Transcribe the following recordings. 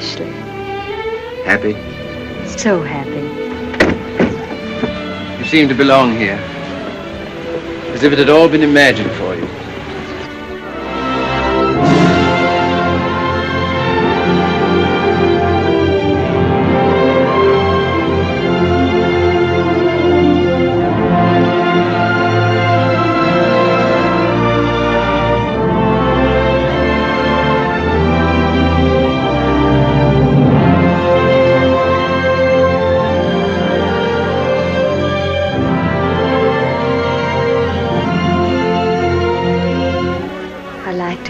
Ashley. Happy? So happy. You seem to belong here. As if it had all been imagined for you.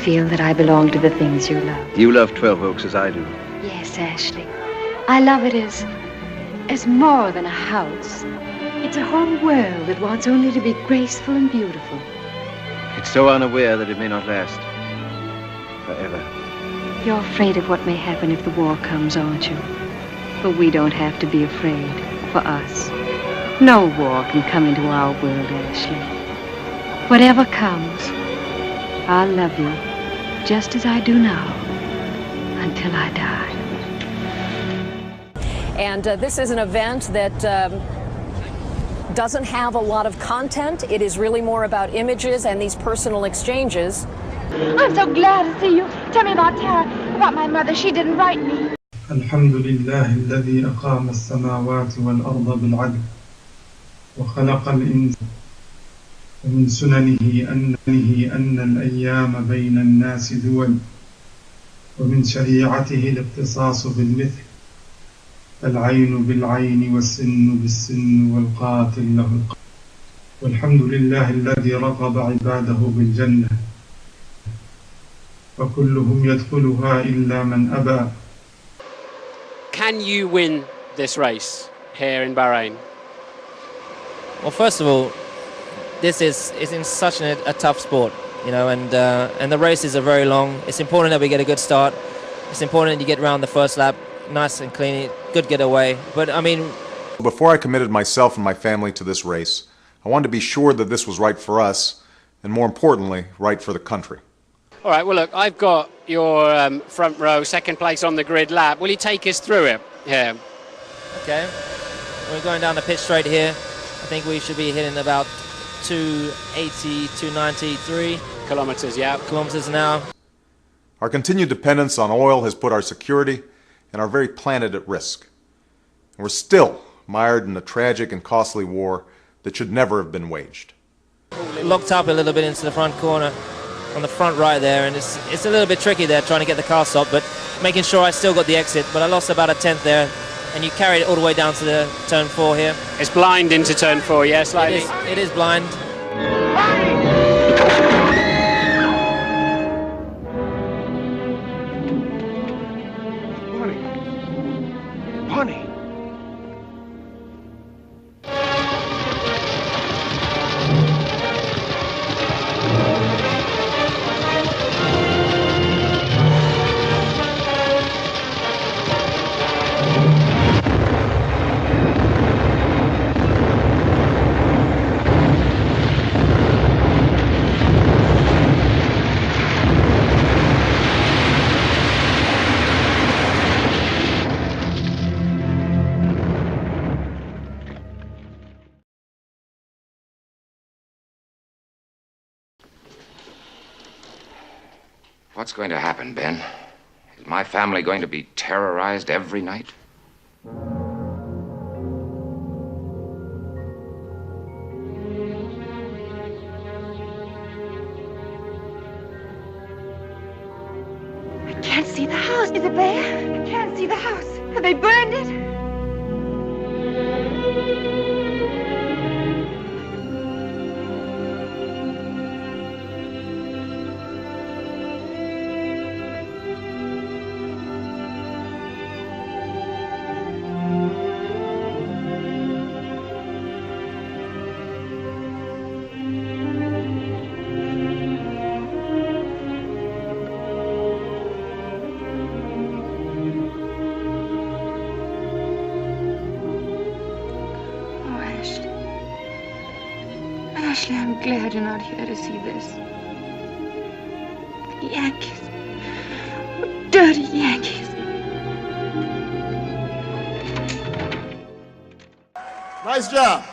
Feel that I belong to the things you love. You love 12 Oaks as I do. Yes, Ashley. I love it as more than a house. It's a whole world that wants only to be graceful and beautiful. It's so unaware that it may not last forever. You're afraid of what may happen if the war comes, aren't you? But we don't have to be afraid. For us, no war can come into our world, Ashley. Whatever comes, I'll love you just as I do now, until I die. And this is an event that doesn't have a lot of content. It is really more about images and these personal exchanges. I'm so glad to see you. Tell me about Tara, about my mother. She didn't write me. الحمد لله الذي أقام السماوات والأرض بالعدل وخلق الإنسان ومن سننه أن الأيام بين الناس دول ومن شريعته الاقتصاص بالمثل العين بالعين والسن بالسن والقاتل له القتل والحمد لله الذي رغب عباده بالجنة وكلهم يدخلها إلا من أبى. Can you win this race here in Bahrain? Well, first of all, this is in such a tough sport, you know, and the races are very long. It's important that we get a good start. It's important that you get around the first lap, nice and clean, good getaway. But I mean, before I committed myself and my family to this race, I wanted to be sure that this was right for us, and more importantly, right for the country. All right, well, look, I've got your front row, second place on the grid lap. Will you take us through it? Yeah. Okay. We're going down the pit straight here. I think we should be hitting about 280, 293 kilometers, yeah. Kilometers an hour. Our continued dependence on oil has put our security and our very planet at risk. And we're still mired in a tragic and costly war that should never have been waged. Locked up a little bit into the front corner, on the front right there, and it's a little bit tricky there trying to get the car stopped, but making sure I still got the exit, but I lost about a tenth there, and you carried it all the way down to the turn 4 here. It's blind into turn 4, yeah, slightly. It is blind. Bonnie! What's going to happen, Ben? Is my family going to be terrorized every night? I can't see the house. Is it there? I can't see the house. Have they burned it? Ashley, I'm glad you're not here to see this. The Yankees. Dirty Yankees. Nice job.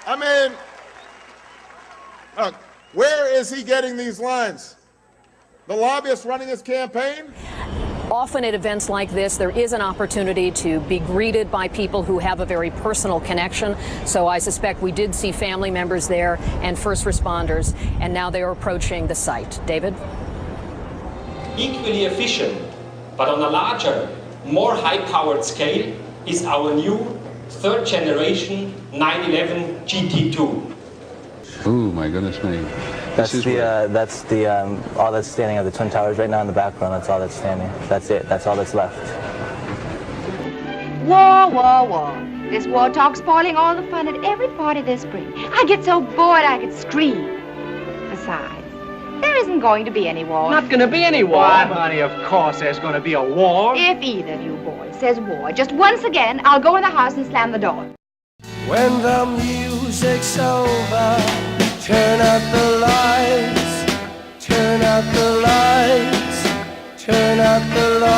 I mean, where is he getting these lines? The lobbyist running his campaign? Often at events like this, there is an opportunity to be greeted by people who have a very personal connection. So I suspect we did see family members there and first responders, and now they are approaching the site. David? Equally efficient, but on a larger, more high-powered scale, is our new third-generation 911 GT2. Oh, my goodness me. That's all that's standing are the Twin Towers right now in the background. That's all that's standing. That's it. That's all that's left. War, war, war. This war talk's spoiling all the fun at every party this spring. I get so bored I could scream. Besides, there isn't going to be any war. Not going to be any war. Why, honey, of course there's going to be a war. If either of you boys says war, just once again, I'll go in the house and slam the door. When the music's over, turn out the lights, turn out the lights, turn out the lights.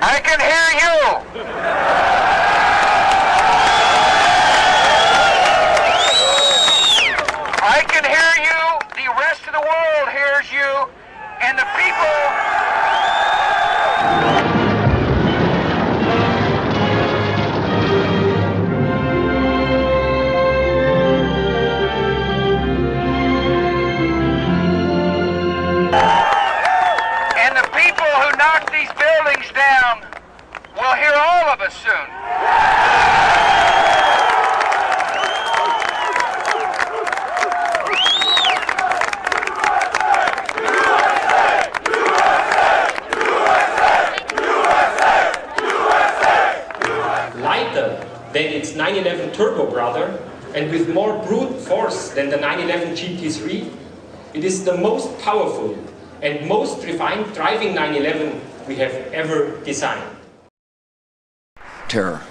I can hear you! I can hear you, the rest of the world hears you, and the people... And the people who knock these buildings down will hear all of us soon. Lighter than its 911 turbo brother, and with more brute force than the 911 GT3, it is the most powerful and most refined driving 911 we have ever designed. Terror.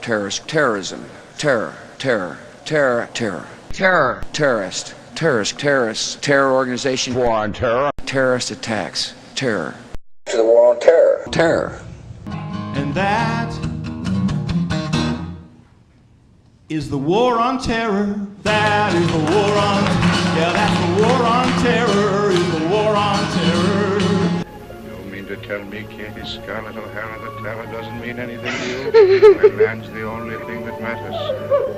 Terrorism. Terror. Terrorist. Terror organization. War on terror. Terrorist attacks. Terror. To the war on terror. Terror. And that is the war on terror. That is the war on, yeah, that's the war on terror, is the war on terror. You mean to tell me, Katie Scarlett O'Hara, that terror doesn't mean anything to you? When land's the only thing that matters.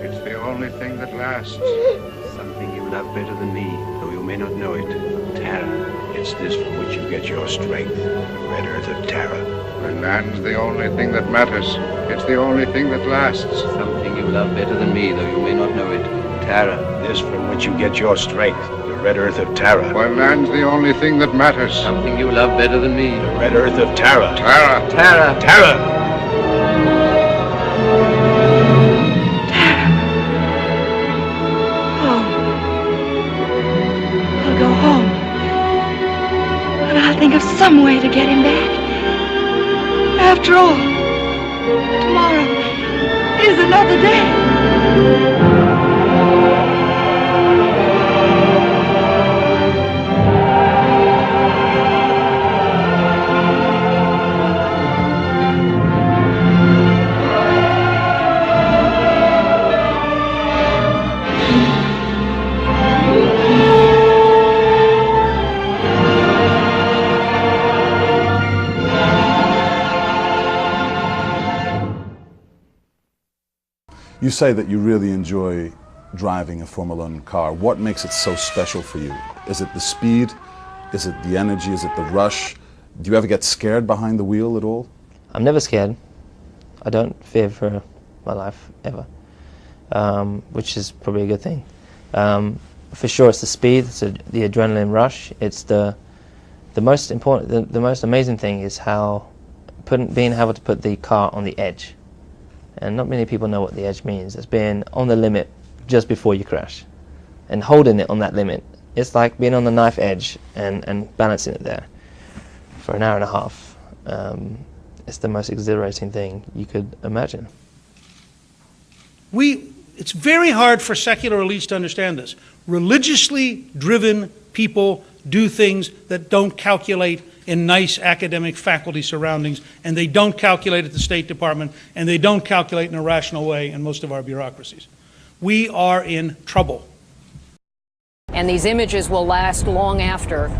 It's the only thing that lasts. Something you love better than me, though you may not know it. Terror. It's this from which you get your strength. The red earth of terror. When land's the only thing that matters. It's the only thing that lasts. Something you love better than me, though you may not know it. Terror. This from which you get your strength. The red earth of terror. When land's the only thing that matters. Something you love better than me. The red earth of terror. Terror. Terror. Terror. I'll think of some way to get him back. After all, tomorrow is another day. You say that you really enjoy driving a Formula One car. What makes it so special for you? Is it the speed? Is it the energy? Is it the rush? Do you ever get scared behind the wheel at all? I'm never scared. I don't fear for my life, ever, which is probably a good thing. For sure it's the speed, it's the adrenaline rush. It's the most important, the most amazing thing is being able to put the car on the edge. And not many people know what the edge means. It's being on the limit just before you crash. And holding it on that limit. It's like being on the knife edge and balancing it there for an hour and a half. It's the most exhilarating thing you could imagine. It's very hard for secular elites to understand this. Religiously driven people do things that don't calculate in nice academic faculty surroundings, and they don't calculate at the State Department, and they don't calculate in a rational way in most of our bureaucracies. We are in trouble. And these images will last long after